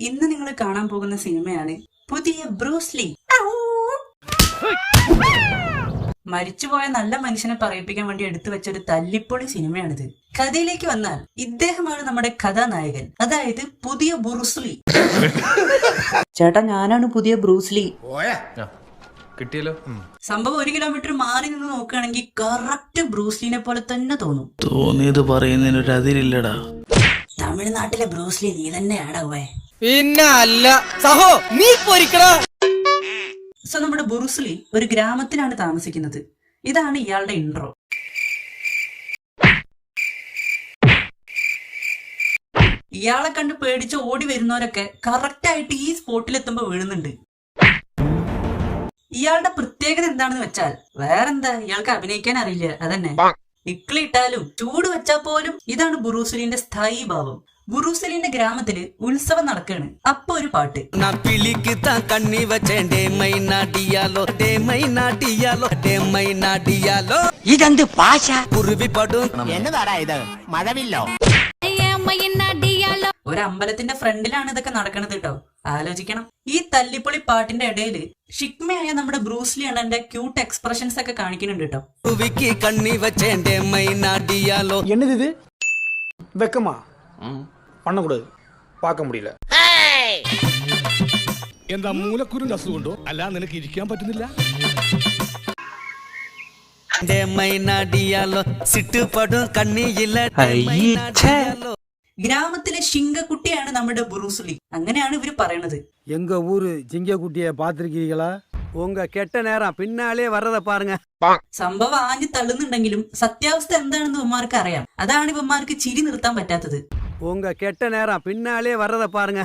ഇന്ന് നിങ്ങൾ കാണാൻ പോകുന്ന സിനിമയാണ് പുതിയ ബ്രൂസ്ലി. മരിച്ചുപോയ നല്ല മനുഷ്യനെ പറയിപ്പിക്കാൻ വേണ്ടി എടുത്തു വെച്ച ഒരു തല്ലിപ്പൊളി സിനിമയാണിത്. കഥയിലേക്ക് വന്നാൽ ഇദ്ദേഹമാണ് നമ്മുടെ കഥാനായകൻ, അതായത് പുതിയ ബ്രൂസ്ലി. ചേട്ടാ, ഞാനാണ് പുതിയ ബ്രൂസ്ലി. കിട്ടിയല്ലോ. സംഭവം 1 കിലോമീറ്റർ മാറി നിന്ന് നോക്കുകയാണെങ്കിൽ കറക്റ്റ് ബ്രൂസ്ലിനെ പോലെ തന്നെ തോന്നും. തോന്നിയത് പറയുന്നതിനൊരു അതിരില്ലടാ. തമിഴ്നാട്ടിലെ ബ്രൂസ്ലി നീ തന്നെയാടാ പോയെ. പിന്നെ അല്ല സഹോ, നീ പൊരിക്കടാ. സോ നമ്മുടെ ബ്രൂസ്ലി ഒരു ഗ്രാമത്തിലാണ് താമസിക്കുന്നത്. ഇതാണ് ഇയാളുടെ ഇൻട്രോ. ഇയാളെ കണ്ട് പേടിച്ച് ഓടി വരുന്നവരൊക്കെ കറക്റ്റ് ആയിട്ട് ഈ സ്പോട്ടിലെത്തുമ്പോ വീഴുന്നുണ്ട്. ഇയാളുടെ പ്രത്യേകത എന്താണെന്ന് വെച്ചാൽ വേറെന്താ, ഇയാൾക്ക് അഭിനയിക്കാൻ അറിയില്ല, അതന്നെ. ഇക്ലിട്ടാലും ചൂട് വെച്ചാൽ പോലും ഇതാണ് ബ്രൂസ്ലിന്റെ സ്ഥായി ഭാവം. ബ്രൂസ്ലിന്റെ ഗ്രാമത്തില് ഉത്സവം നടക്കാണ്. അപ്പൊ ഒരു പാട്ട്. ഇതെന്ത് ഭാഷ? എന്നതാടാ ഇത്? മഴവില്ലോ? ഒരു അമ്പലത്തിന്റെ ഫ്രണ്ടിലാണ് ഇതൊക്കെ നടക്കണത് കേട്ടോ. ആലോചിക്കണം. ഈ തല്ലിപ്പൊളി പാട്ടിന്റെ ഇടയില് ഷിക്മയായ നമ്മുടെ ബ്രൂസ്ലി അണ്ണന്റെ ക്യൂട്ട് എക്സ്പ്രഷൻസ് ഒക്കെ കാണിക്കുന്നുണ്ട് കേട്ടോ. என்னது வெக்கமா பண்ணக்கூடாது, பார்க்க முடியல. എന്താ മൂലക്കുരുന്റെ അസുഖമുണ്ടോ? അല്ല നിനക്ക് ഇരിക്കാൻ പറ്റുന്നില്ല? ഗ്രാമത്തിലെ ശിങ്കക്കുട്ടിയാണ് നമ്മുടെ ബ്രൂസ്ലി, അങ്ങനെയാണ് ഇവര് പറയണത്. எங்க ஊரு ஜிங்கக்குட்டியை பார்த்திருக்கீங்களா? உங்க கெட்ட நேரம் பின்னாலே வர்றத பாருங்க. സംഭവം ആഞ്ഞു തള്ളുന്നുണ്ടെങ്കിലും സത്യാവസ്ഥ എന്താണെന്ന് ഇവന്മാർക്ക് അറിയാം. അതാണ് ഇവന്മാർക്ക് ചിരി നിർത്താൻ പറ്റാത്തത്. உங்க கெட்ட நேரம் பின்னாலே வர்றத பாருங்க.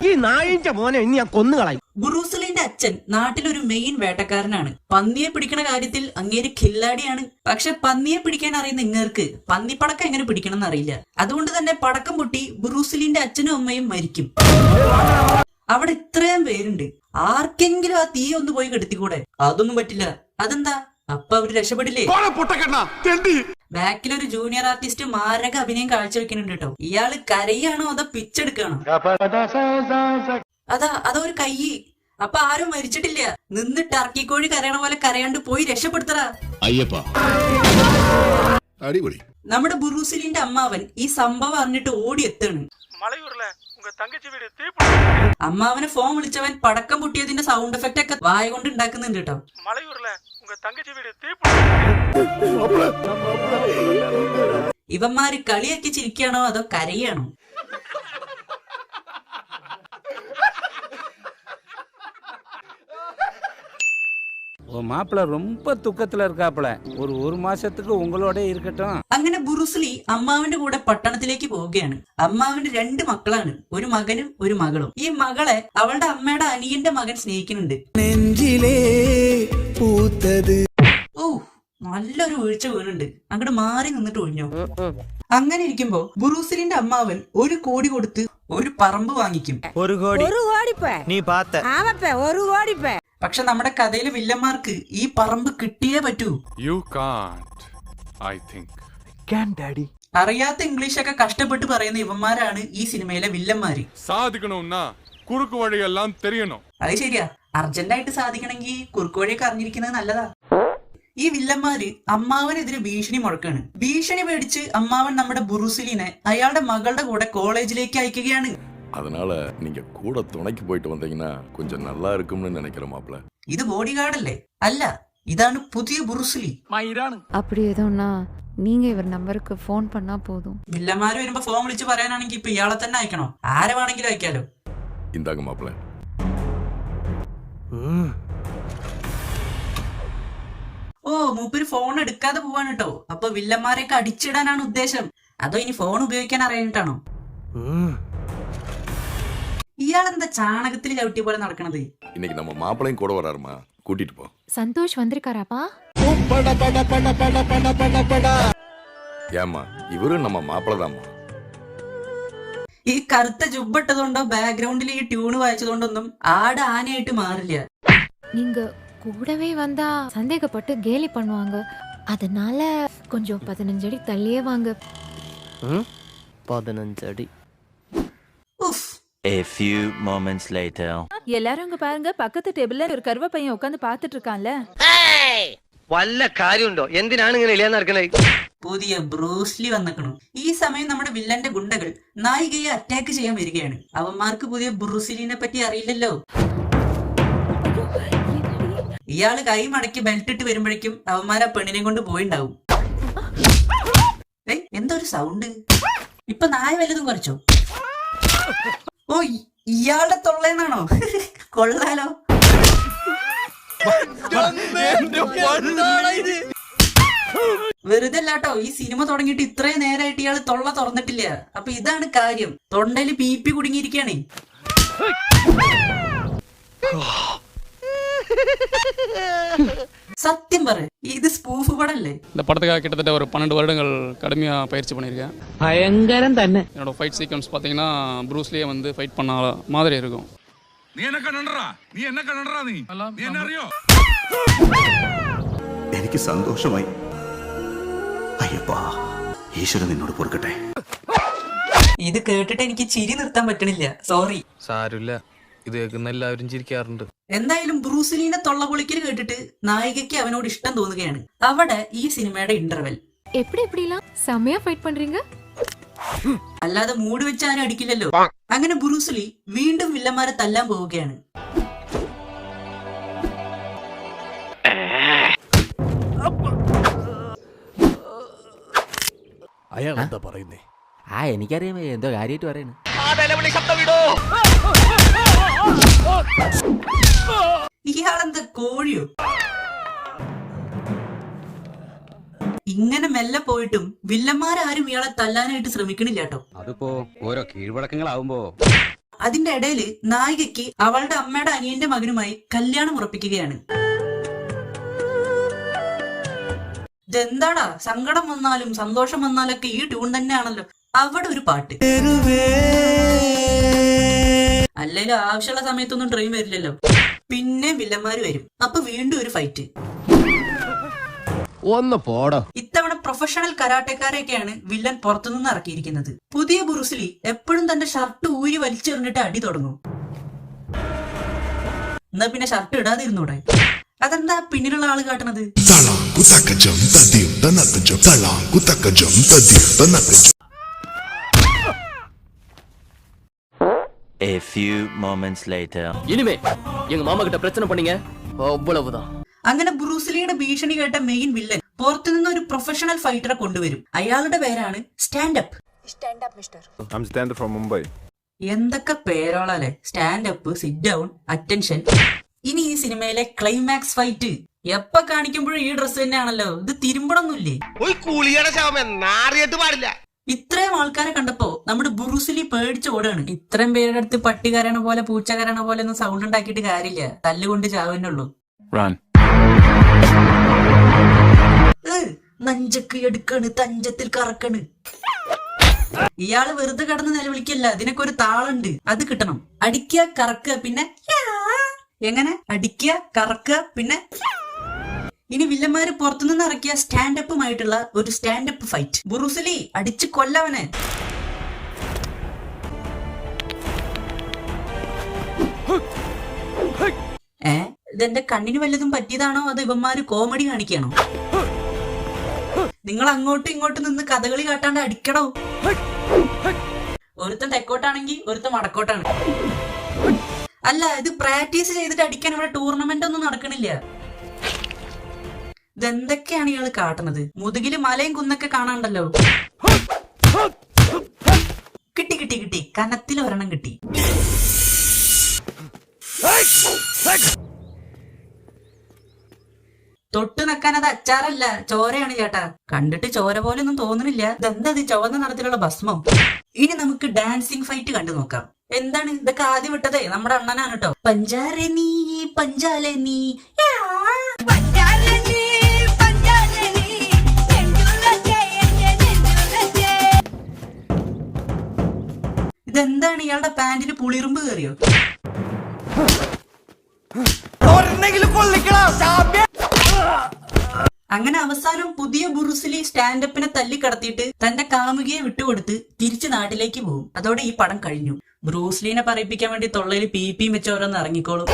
ഈ നായിന്റെ മോനെ ഇനി ഞാൻ കൊന്നുകളയും. ബ്രൂസ്ലിന്റെ അച്ഛൻ നാട്ടിലൊരു മെയിൻ വേട്ടക്കാരനാണ്. പന്നിയെ പിടിക്കണ കാര്യത്തിൽ അങ്ങേര് കില്ലാടിയാണ്. പക്ഷെ പന്നിയെ പിടിക്കാൻ അറിയുന്ന ഇങ്ങേർക്ക് പന്നിപ്പടക്കം എങ്ങനെ പിടിക്കണം എന്നറിയില്ല. അതുകൊണ്ട് തന്നെ പടക്കം പൊട്ടി ബ്രൂസ്ലിന്റെ അച്ഛനും അമ്മയും മരിക്കും. അവിടെ ഇത്രയും പേരുണ്ട്, ആർക്കെങ്കിലും ആ തീ ഒന്ന് പോയി കെടുത്തിക്കൂടെ? അതൊന്നും പറ്റില്ല. അതെന്താ? അപ്പൊ അവര് രക്ഷപ്പെടില്ലേ? ബാക്കിലൊരു ജൂനിയർ ആർട്ടിസ്റ്റ് മാരക അഭിനയം കാഴ്ചവെക്കുന്നുണ്ട് കേട്ടോ. ഇയാള് കരയാണോ അതോ പിച്ചെടുക്കാണോ? അതൊരു കൈ. അപ്പൊ ആരും മരിച്ചിട്ടില്ല. നിന്ന് ടർക്കിക്കോഴി കരയണ പോലെ കരയാണ്ട് പോയി രക്ഷപ്പെടുത്തറാ. നമ്മുടെ ബ്രൂസ്ലിന്റെ അമ്മാവൻ ഈ സംഭവം അറിഞ്ഞിട്ട് ഓടി എത്താണ്. അമ്മാവനെ ഫോൺ വിളിച്ചവൻ പടക്കം പൊട്ടിയതിന്റെ സൗണ്ട് എഫക്റ്റ് ഒക്കെ വായ കൊണ്ട് ഉണ്ടാക്കുന്നുണ്ട് കേട്ടോ. ഇവന്മാര് കളിയാക്കി ചിരിക്കുകയാണോ അതോ കരയാണോ? மாப்பிள்ள ரொம்ப துக்கத்துல இருக்காப்ல. ஒரு மாசத்துக்கு உங்களோட இருக்கட்டும். അങ്ങനെ ബ്രൂസ്ലി അമ്മാവിന്റെ കൂടെ പട്ടണത്തിലേക്ക് പോവുകയാണ്. അമ്മാവിന്റെ 2 മക്കളാണ്, ഒരു മകനും ഒരു മകളും. ഈ മകളെ അവളുടെ അമ്മയുടെ അനിയന്റെ മകൻ സ്നേഹിക്കുന്നുണ്ട്. ഓ, നല്ലൊരു വീഴ്ച വീണുണ്ട്. അങ്ങോട്ട് മാറി നിന്നിട്ട് ഒഴിഞ്ഞോ. അങ്ങനെ ഇരിക്കുമ്പോ ബ്രൂസ്ലിന്റെ അമ്മാവൻ 1 കോടി കൊടുത്ത് ഒരു പറമ്പ് വാങ്ങിക്കും. 1 കോടി നീ പാത്ത. പക്ഷെ നമ്മുടെ കഥയിലെ വില്ലന്മാർക്ക് ഈ പറമ്പ് കിട്ടിയേ പറ്റൂ. അറിയാത്ത ഇംഗ്ലീഷൊക്കെ കഷ്ടപ്പെട്ട് പറയുന്ന ഇവന്മാരാണ് ഈ സിനിമയിലെ വില്ലന്മാര്. അത് ശരിയാ, അർജന്റായിട്ട് സാധിക്കണമെങ്കിൽ കുറുക്ക് വഴിയൊക്കെ അറിഞ്ഞിരിക്കുന്നത് നല്ലതാ. ഈ വില്ലന്മാര് അമ്മാവനെതിരെ ഭീഷണി മുഴക്കാണ്. ഭീഷണി പേടിച്ച് അമ്മാവൻ നമ്മുടെ ബ്രൂസ്ലിനെ അയാളുടെ മകളുടെ കൂടെ കോളേജിലേക്ക് അയക്കുകയാണ്. அதனால நீங்க கூட துணைக்கு போயிட்டு வந்தீங்கன்னா கொஞ்சம் நல்லா இருக்கும்னு நினைக்கிறேன் மாப்ள. ഇത് ബോഡി ഗാർഡ് അല്ലേ? അല്ല, ഇതാണ് പുതിയ ബ്രൂസ്ലി. அப்படி எதுனா நீங்க இவர் நம்பருக்கு ஃபோன் பண்ணா போதும். വില്ലന്മാര് വരുമ്പോ ഫോൺ വിളിച്ച് പറയാനാണെങ്കിൽ ഇപ്പൊ ഇയാളെ തന്നെ അയക്കണോ? ആരെ വേണമെങ്കിലും അയക്കാലോ. இந்தாங்க மாப்ள. ഓ, മൂപ്പര് ഫോൺ എടുക്കാതെ പോവാണ് കേട്ടോ. അപ്പൊ വില്ലന്മാരെയൊക്കെ അടിച്ചിടാനാണ് ഉദ്ദേശം. അതോ ഇനി ഫോൺ ഉപയോഗിക്കാൻ അറിയാനിട്ടാണോ? ഇയാളെന്താ ചാണകത്തിൽ ചവിട്ടിയ പോലെ നടക്കണത്? இன்னைக்கு நம்ம மாப்பிளையும் கூட வராருமா, கூட்டிட்டு போ. சந்தோஷ் வந்திருக்காராப்பா? ஏமா, இவரும் நம்ம மாப்பிளதாம்மா. ഈ കറുത്ത ജുബിട്ടതുകൊണ്ടോ ബാക്ക്ഗ്രൗണ്ടിൽ ഈ ട്യൂണ് വായിച്ചതുകൊണ്ടൊന്നും ആട് ആനയായിട്ട് മാറില്ല. நீங்க கூடவே வந்தா சந்தேகப்பட்டு கேலி பண்ணுவாங்க. அதனால கொஞ்சம் 15 அடி தள்ளியே வாங்க. 15 அடி. ഉഫ്. A few moments later. எல்லாரும் அங்க பாருங்க, பக்கத்து டேபிள்ல ஒரு கருவ பையன் உட்கார்ந்து பாத்துட்டு இருக்கான்ல. വല്ല കാര്യമുണ്ടോ? എന്തിനാണ് ഇങ്ങനെ ഇല്ലാന്ന് നടക്കണേ? പുതിയ ബ്രൂസ്ലി വന്നേക്കണു. ഈ സമയം നമ്മുടെ വില്ലന്റെ ഗുണ്ടകൾ നായികയെ അറ്റാക്ക് ചെയ്യാൻ വരികയാണ്. അവന്മാർക്ക് പുതിയ ബ്രൂസ്ലിനെ പറ്റി അറിയില്ലല്ലോ. ഇയാള് കൈ മടക്കി ബെൽറ്റ് ഇട്ട് വരുമ്പോഴേക്കും അവന്മാരെ പെണ്ണിനെ കൊണ്ട് പോയിണ്ടാവും. എന്താ ഒരു സൗണ്ട്? ഇപ്പൊ നായ വല്ലതും കുറച്ചോ? ഓ, ഇയാളുടെ തൊള്ളേന്നാണോ? കൊള്ളാലോ. വെറുതെ അല്ലാട്ടോ, ഈ സിനിമ തുടങ്ങിയിട്ട് ഇത്രയും നേരമായിട്ട് ഇയാള് തൊള്ള തുറന്നിട്ടില്ല. അപ്പൊ ഇതാണ് കാര്യം. തൊണ്ടയില് പീപ്പി കുടുങ്ങിയിരിക്കുകയാണ്. சத்தியம் பாரு, இது ஸ்பூஃப் படம்ல. இந்த படத்துக்காக கிட்டத்தட்ட ஒரு 12 வருடங்கள் கடுமையாக பயிற்சி பண்ணியிருக்கேன். ഭയങ്കരം തന്നെ. என்னோட ஃபைட் சீக்வன்ஸ் பார்த்தீங்கன்னா ப்ரூஸ்லியே வந்து ஃபைட் பண்ண மாதிரி இருக்கும். നീ എന്നെ കണ്ടടാ, നീ എന്നെ അറിയോ? എനിക്ക് സന്തോഷമായി. അയ്യപ്പാ, ഈശ്വരൻ നിന്നോട് പൊറുക്കട്ടെ. ഇത് കേട്ടിട്ട് എനിക്ക് ചിരി നിർത്താൻ പറ്റണില്ല. സോറി. സാരമില്ല, ഇത് കേൾക്കുന്ന എല്ലാവരും ചിരിക്കാറുണ്ട്. എന്തായാലും ബ്രൂസ്ലീനെ തൊള്ളപൊളിക്കൽ കേട്ടിട്ട് നായികയ്ക്ക് അവനോട് ഇഷ്ടം തോന്നുകയാണ്. അവിടെ ഈ സിനിമയുടെ ഇന്റർവെൽ. எப்படிலாம் செமையா ஃபைட் பண்றீங்க? അല്ലാതെ മൂട് വെച്ച് ആരും അടിക്കില്ലല്ലോ. അങ്ങനെ ബ്രൂസ്ലി വീണ്ടും വില്ലന്മാരെ തല്ലാൻ പോവുകയാണ്. അയാൾ എന്താ പറയുന്നേ? എനിക്കറിയാം എന്തോ കാര്യമായിട്ട് പറയുന്നു. ഇയാളെന്താ കോഴിയോ? ഇങ്ങനെ മെല്ലെ പോയിട്ടും വില്ലന്മാരാരും ഇയാളെ തല്ലാനായിട്ട് ശ്രമിക്കണില്ല കേട്ടോ. അതിപ്പോ ഓരോ കീഴ്വഴക്കങ്ങളാവുമ്പോ അതിന്റെ ഇടയില് നായികയ്ക്ക് അവളുടെ അമ്മയുടെ അനിയന്റെ മകനുമായി കല്യാണം ഉറപ്പിക്കുകയാണ്. ഇതെന്താടാ, സങ്കടം വന്നാലും സന്തോഷം വന്നാലൊക്കെ ഈ ട്യൂൺ തന്നെയാണല്ലോ. അവിടെ ഒരു പാട്ട്. അല്ലെങ്കിലും ആവശ്യമുള്ള സമയത്തൊന്നും ട്രെയിൻ വരില്ലല്ലോ. പിന്നെ വില്ലന്മാര് വരും. അപ്പൊ വീണ്ടും ഒരു ഫൈറ്റ്. ഒന്ന് പോടോ. ഇത്തവണ പ്രൊഫഷണൽ കരാട്ടക്കാരെയൊക്കെയാണ് വില്ലൻ പുറത്തുനിന്ന് ഇറക്കിയിരിക്കുന്നത്. പുതിയ ബ്രൂസ്ലി എപ്പോഴും തന്റെ ഷർട്ട് ഊരി വലിച്ചെറിഞ്ഞിട്ട് അടി തുടങ്ങും. എന്നാ പിന്നെ ഷർട്ട് ഇടാതിരുന്നൂടെ? അതെന്താ പിന്നിലുള്ള ആള് കാട്ടണത്? A few moments later. ഇനിമേ എங்க മാമ கிட்ட பிரச்சனை பண்ணீங்க, அவ்வளவுதான். അങ്ങനെ ബ്രൂസ്ലിയുടെ ഭീഷണി കേട്ട മെയിൻ വില്ലൻ പുറത്തുനിന്ന് ഒരു പ്രൊഫഷണൽ ഫൈറ്ററെ കൊണ്ടുവരും. അയാളുടെ പേരാണ് സ്റ്റാൻഡപ്പ്. എന്തൊക്കെ പേരോളല്ലേ. Stand up, sit down, attention. ഇനി ഈ സിനിമയിലെ ക്ലൈമാക്സ് ഫൈറ്റ് എപ്പ കാണിക്കുമ്പോഴും ഈ ഡ്രസ് തന്നെയാണല്ലോ. ഇത് തിരുമ്പണൊന്നുമില്ലേ? ഇത്രയും ആൾക്കാരെ കണ്ടപ്പോ നമ്മുടെ ബ്രൂസ്ലി പേടിച്ച് ഓടാണ്. ഇത്രയും പേരുടെ അടുത്ത് പട്ടി കരയണ പോലെ പൂച്ച കരയണ പോലെ ഒന്നും സൗണ്ട് ഉണ്ടാക്കിയിട്ട് കാര്യമില്ല. തല്ലുകൊണ്ട് ചാവുന്നുള്ളൂ. നഞ്ചക്ക് എടുക്കണ്, തഞ്ചത്തിൽ കറക്കണ്. ഇയാള് വെറുതെ കിടന്ന് നിലവിളിക്കല്ല, ഇതിനൊക്കെ ഒരു താളുണ്ട്. അത് കിട്ടണം. അടിക്കുക, കറക്കുക, പിന്നെ എങ്ങനെ അടിക്കുക, കറക്കുക, പിന്നെ ഇനി വില്ലന്മാര് പുറത്തുനിന്ന് ഇറക്കിയ സ്റ്റാൻഡപ്പുമായിട്ടുള്ള ഒരു സ്റ്റാൻഡപ്പ് ഫൈറ്റ്. ബ്രൂസ്ലി അടിച്ച് കൊല്ലവനെ. ഇതെന്റെ കണ്ണിന് വല്ലതും പറ്റിയതാണോ അതോ ഇവന്മാര് കോമഡി കാണിക്കണോ? നിങ്ങൾ അങ്ങോട്ടും ഇങ്ങോട്ടും നിന്ന് കഥകളി കാട്ടാണ്ട് അടിക്കണോ? ഒരുത്തൻ തെക്കോട്ടാണെങ്കിൽ ഒരുത്തൻ വടക്കോട്ടാണ്. അല്ല, ഇത് പ്രാക്ടീസ് ചെയ്തിട്ട് അടിക്കാൻ ഇവിടെ ടൂർണമെന്റ് ഒന്നും നടക്കണില്ല. ഇതെന്തൊക്കെയാണ് ഇയാള് കാട്ടണത്? മുതുകില് മലയും കുന്നൊക്കെ കാണാണ്ടല്ലോ. കിട്ടി കിട്ടി കിട്ടി, കനത്തിൽ ഒരെണ്ണം കിട്ടി. തൊട്ട് നിക്കാൻ അത് അച്ചാറല്ല, ചോരയാണ് ചേട്ടാ. കണ്ടിട്ട് ചോര പോലെ ഒന്നും തോന്നുന്നില്ല. ഇതെന്താ ഇത് ചുവന്ന നിറത്തിലുള്ള ഭസ്മം? ഇനി നമുക്ക് ഡാൻസിങ് ഫൈറ്റ് കണ്ടു നോക്കാം. എന്താണ് ഇതൊക്കെ ആദ്യം വിട്ടതേ നമ്മുടെ അണ്ണനാണ് കേട്ടോ. പഞ്ചാരെ നീ പഞ്ചാലെ നീ. ഇതെന്താണ് ഇയാളുടെ പാന്റിന് പുളിറുമ്പ് കയറിയോ? അങ്ങനെ അവസാനം പുതിയ ബ്രൂസ്ലി സ്റ്റാൻഡപ്പിനെ തല്ലിക്കടത്തിയിട്ട് തന്റെ കാമുകിയെ വിട്ടുകൊടുത്ത് തിരിച്ച് നാട്ടിലേക്ക് പോകും. അതോടെ ഈ പടം കഴിഞ്ഞു. ബ്രൂസ്ലിനെ പറയിപ്പിക്കാൻ വേണ്ടി തൊള്ളയിൽ പീപ്പിയും വെച്ച് ഓരോന്ന് ഇറങ്ങിക്കോളും.